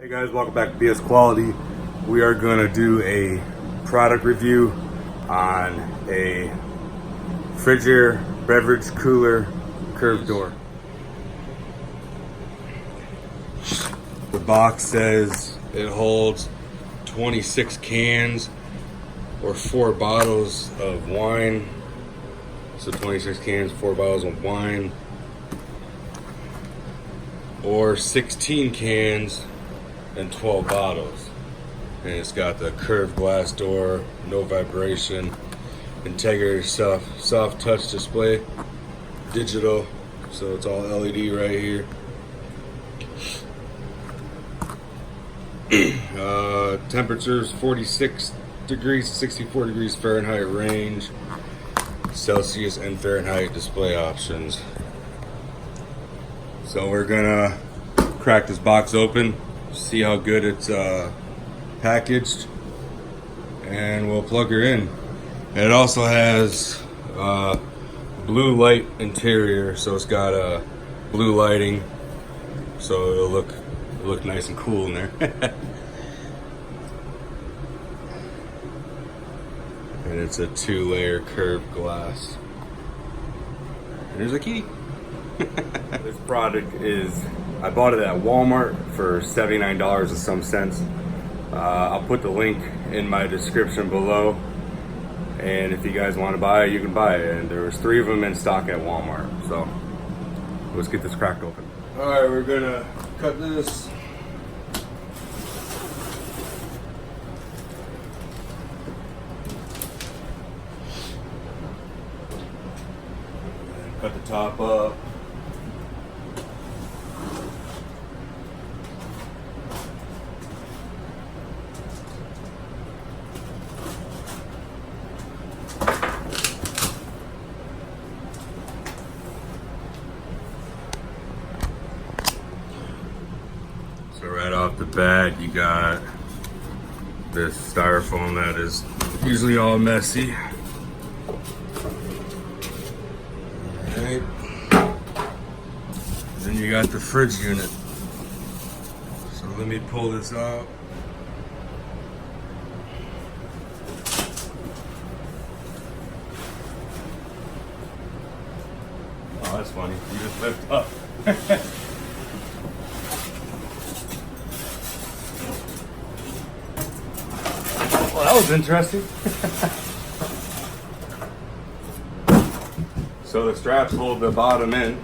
Hey guys, welcome back to BS Quality. We are going to do a product review on a Frigidaire beverage cooler curved door. The box says it holds 26 cans or 4 bottles of wine. So 26 cans, 4 bottles of wine. Or 16 cans and 12 bottles. And it's got the curved glass door, no vibration, integrity soft touch display, digital, so it's all LED right here. Temperatures 46 degrees, 64 degrees Fahrenheit range, Celsius and Fahrenheit display options. So we're gonna crack this box open, see how good it's packaged, and we'll plug her in. And it also has blue light interior, so it's got blue lighting, so it'll look nice and cool in there. And it's a 2-layer curved glass. And there's a key. This product is, I bought it at Walmart for $79 and some cents. I'll put the link in my description below, and if you guys want to buy it, you can buy it. And there was 3 of them in stock at Walmart, so let's get this cracked open. All right, we're gonna cut this. Cut the top up. So right off the bat, you got this styrofoam that is usually all messy. Alright. Then you got the fridge unit. So let me pull this out. Oh, that's funny. You just lift up. Well, that was interesting. So the straps hold the bottom in.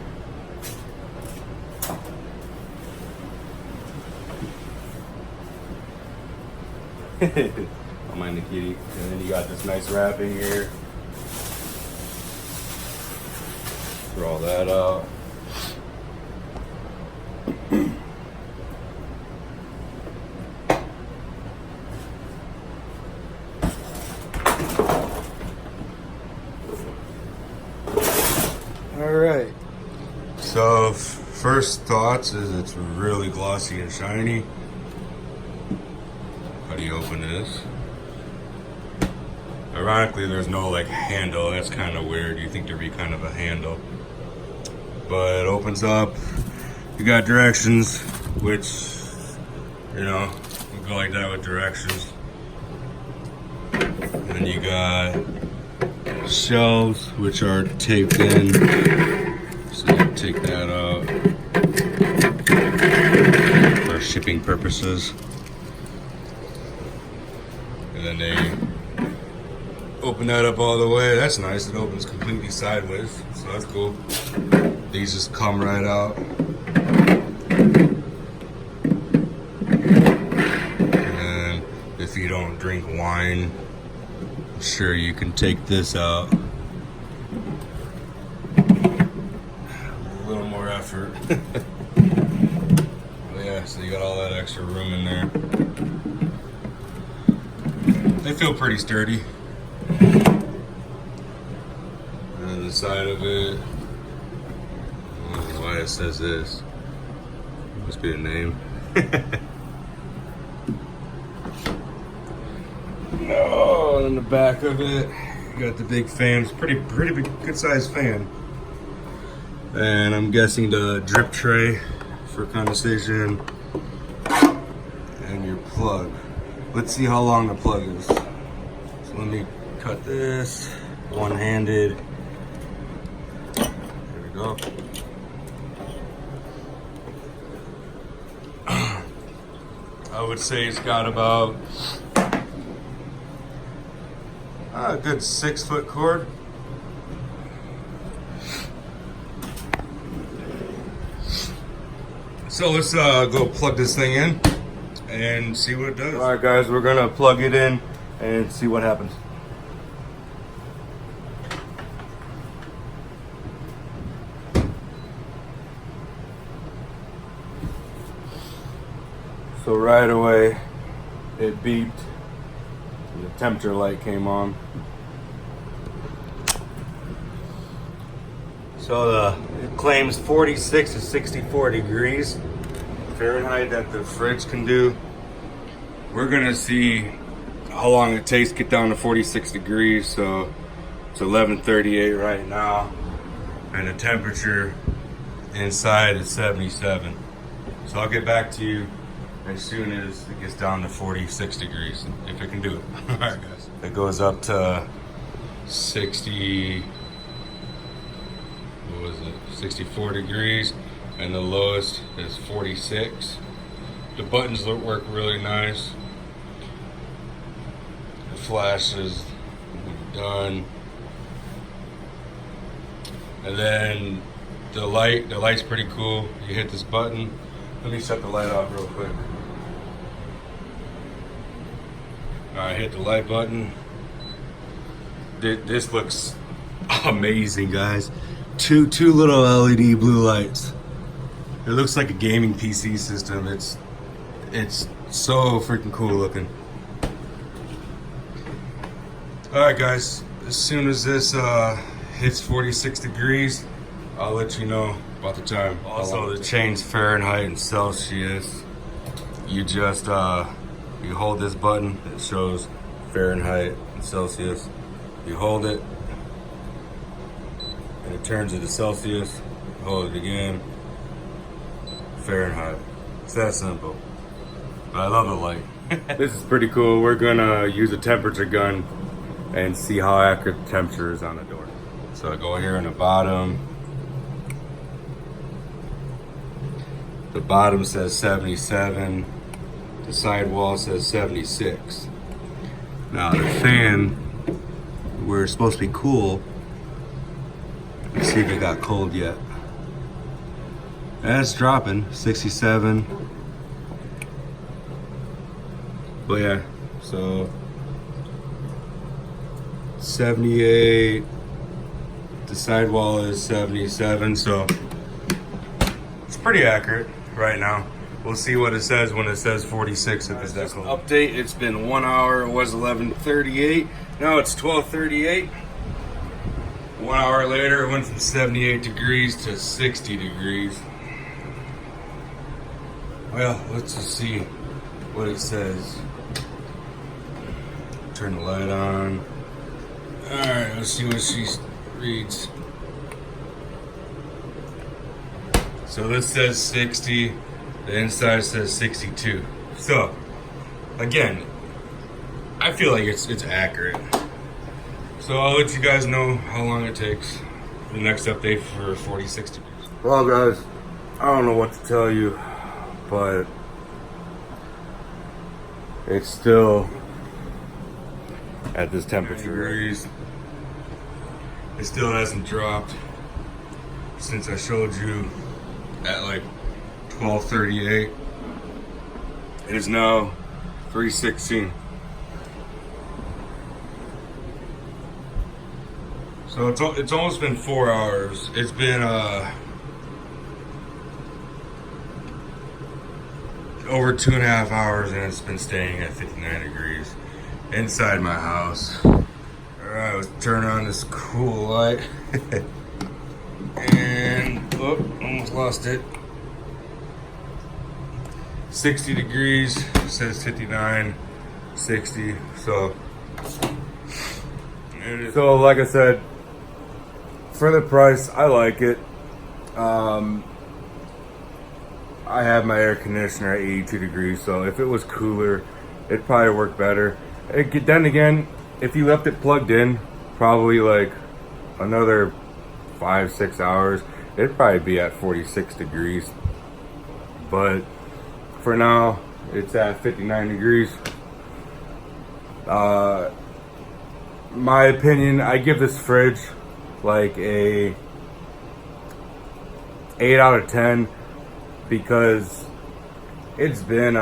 Don't mind the kitty. And then you got this nice wrapping here. Throw all that out. All right. So first thoughts is it's really glossy and shiny. How do you open this? Ironically, there's no like handle. That's kind of weird. You think there'd be kind of a handle, but it opens up. You got directions, which, you know, we'll go like that with directions. And then you got shelves, which are taped in, so you take that out for shipping purposes. And then they open that up all the way. That's nice. It opens completely sideways, so that's cool. These just come right out. And if you don't drink wine, I'm sure you can take this out. A little more effort. Yeah, so you got all that extra room in there. They feel pretty sturdy. And the side of it, I don't know why it says this. Must be a name. No, and in the back of it, you got the big fan. It's pretty big, good sized fan. And I'm guessing the drip tray for condensation. plug. Let's see how long the plug is. So let me cut this one-handed. There we go. I would say it's got about a good 6-foot cord. So let's go plug this thing in and see what it does. All right, guys, we're gonna plug it in and see what happens. So right away, it beeped. The temperature light came on. So it claims 46 to 64 degrees Fahrenheit that the fridge can do. We're gonna see how long it takes to get down to 46 degrees. So it's 11:38 right now, and the temperature inside is 77. So I'll get back to you as soon as it gets down to 46 degrees, if it can do it. All right, guys. It goes up to 60. What was it? 64 degrees, and the lowest is 46. The buttons work really nice. The flash is done, and then the light's pretty cool. You hit this button. Let me shut the light off real quick. All right, hit the light button. This looks amazing, guys. Two little LED blue lights. It looks like a gaming PC system. It's so freaking cool looking. All right, guys. As soon as this hits 46 degrees, I'll let you know about the time. Also, the change Fahrenheit and Celsius. You just you hold this button. It shows Fahrenheit and Celsius. You hold it, and it turns into Celsius. Hold it again. Fahrenheit. It's that simple. But I love the light. This is pretty cool. We're gonna use a temperature gun and see how accurate the temperature is on the door. So I go here in the bottom. The bottom says 77. The sidewall says 76. Now the fan, where it's supposed to be cool, let's see if it got cold yet. And it's dropping, 67. But yeah, so 78. The sidewall is 77, so it's pretty accurate right now. We'll see what it says when it says 46 if it's that cold. Update, it's been 1 hour. It was 11:38. Now it's 12:38. 1 hour later, it went from 78 degrees to 60 degrees. Well, let's just see what it says. Turn the light on. Alright, let's see what she reads. So this says 60. The inside says 62. So, again, I feel like it's accurate. So I'll let you guys know how long it takes. The next update for 46 degrees. Well, guys, I don't know what to tell you, but it's still at this temperature. It still hasn't dropped since I showed you at like 12:38. It is now 3:16. So it's almost been 4 hours. It's been over 2.5 hours, and it's been staying at 59 degrees inside my house. Alright, let's turn on this cool light. And oh, almost lost it. 60 degrees, says 59, 60, so like I said, for the price, I like it. I have my air conditioner at 82 degrees, so if it was cooler, it'd probably work better. Then again, if you left it plugged in, probably like another 5-6 hours, it'd probably be at 46 degrees. But for now, it's at 59 degrees. My opinion, I give this fridge like a 8 out of 10 because it's been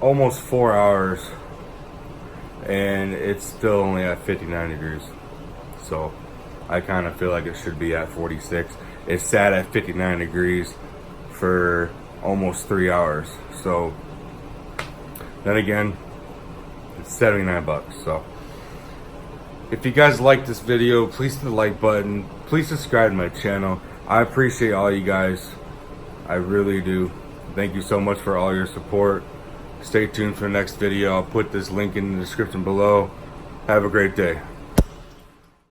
almost 4 hours and it's still only at 59 degrees. So I kind of feel like it should be at 46. It sat at 59 degrees for almost 3 hours. So then again, it's 79 bucks. So if you guys like this video, please hit the like button. Please subscribe to my channel. I appreciate all you guys. I really do. Thank you so much for all your support. Stay tuned for the next video. I'll put this link in the description below. Have a great day.